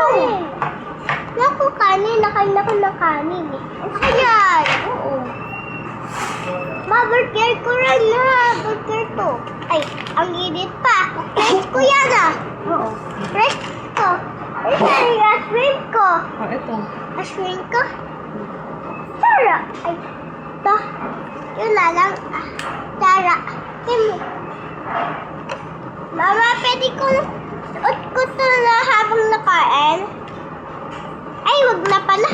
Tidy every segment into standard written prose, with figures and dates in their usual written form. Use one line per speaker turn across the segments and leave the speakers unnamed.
kanin. Naku, kanin. Nakain ako ng kanin eh. Ang sayan.
Oo.
Ma, burger ko rin na. Burger to. Ay, ang init pa. Fresh ko yan ah.
Oo.
Fresh ko. Ay, sorry, ashwin ko.
Oh, ito.
Ashwin ko. Tara. Ay, to. Yun na lang. Tara. Tim. Mama, pwede ko suot ko to na habang nakain. Ay, wag na pala.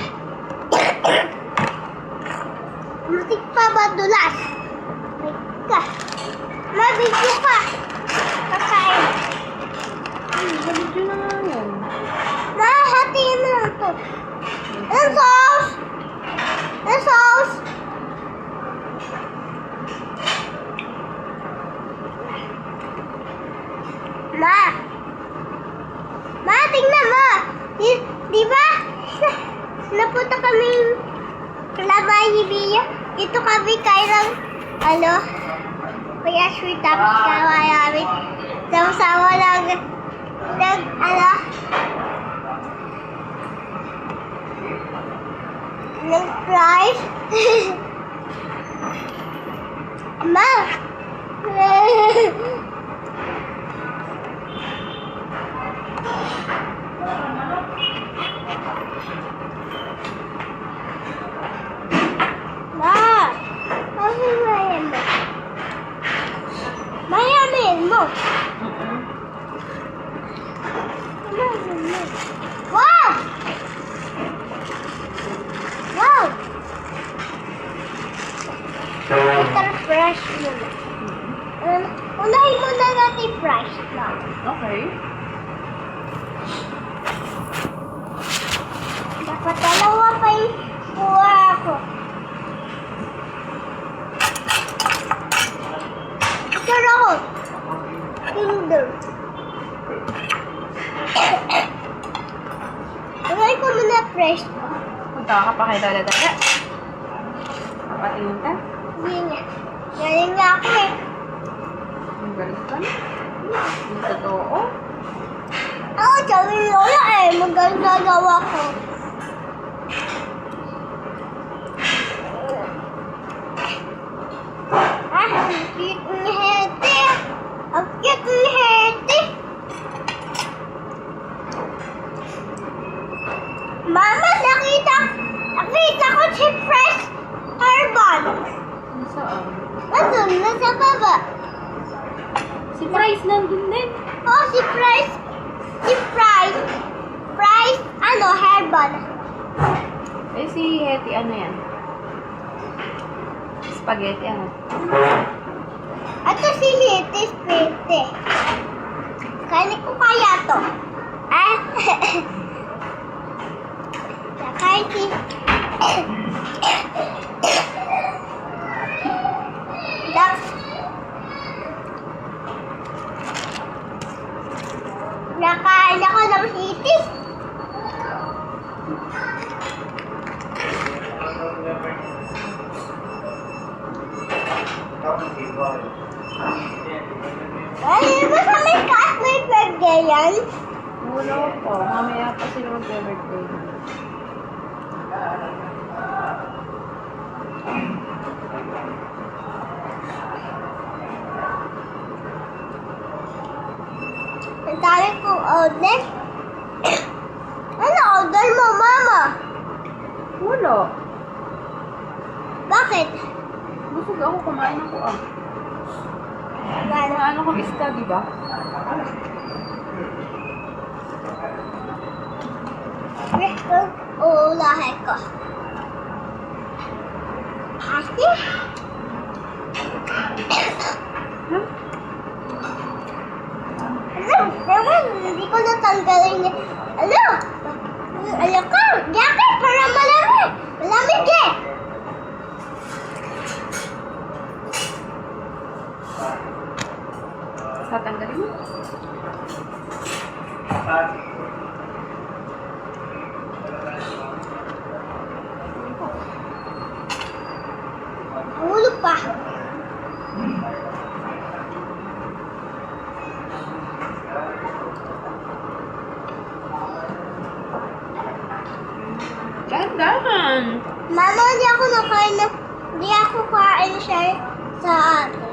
Matik pa ba dulas? May ka. Mabigyo ka. Kakain.
Video na nga yan.
Mahahatiin mo lang to. Ang sauce! Ang sauce! Ma! Ma, tingnan mo! Di ba? Napunta kami labay ni Bia. Dito kami kain ng kaya sweet tapos kaya namin sama-sama ng fries. Ma! Ma! Mayamin mo. Mayamin mo. Mayamin mo. Wow! Wow! Ito fresh muna. Unahin muna natin fresh lang.
Okay.
Dapat dalawa pa yung kuha ko. Tara ko. Kinder. Unahin ko muna fresh.
Punta ka pa kay Dala-Dala. Papatingin ka.
Hindi nga. Galing nga ako eh.
Ang galing ka na. Yung totoo.
Ako, sabi ni Lola eh. Maganda daw ako. Ang cute ni Hete. Ang cute ni Hete. Mama, nakita ko si Fresh Herbal.
Saan?
Nandun, nasa baba.
Si Price nandun din.
Oh, si Price. Price, Herbal.
Eh, si Hetty, ano yan? Spaghetti, ano?
Ito si Hete, Spete. Kainin ko kaya to. Ah, Kakain si... Nakain ako ng hitis. Ay, ba sa may cat may birthday yan?
Wala pa. Mamaya pa sila mag-birthday.
Ang dami kong order. Ano order mo, Mama?
Wala.
Bakit?
Busog ako, kumain ako ah.
Wala.
Kumain ako isda, di ba?
Uulahin ko. Kasi? Naman, hindi ko natanggalin niya. Alam ko, jacket para malamig. Malamig eh.
Tatanggalin mo?
Hulog pa.
Dahan-dahan.
Mama, hindi ako nakain na, hindi ako kain siya sa atin.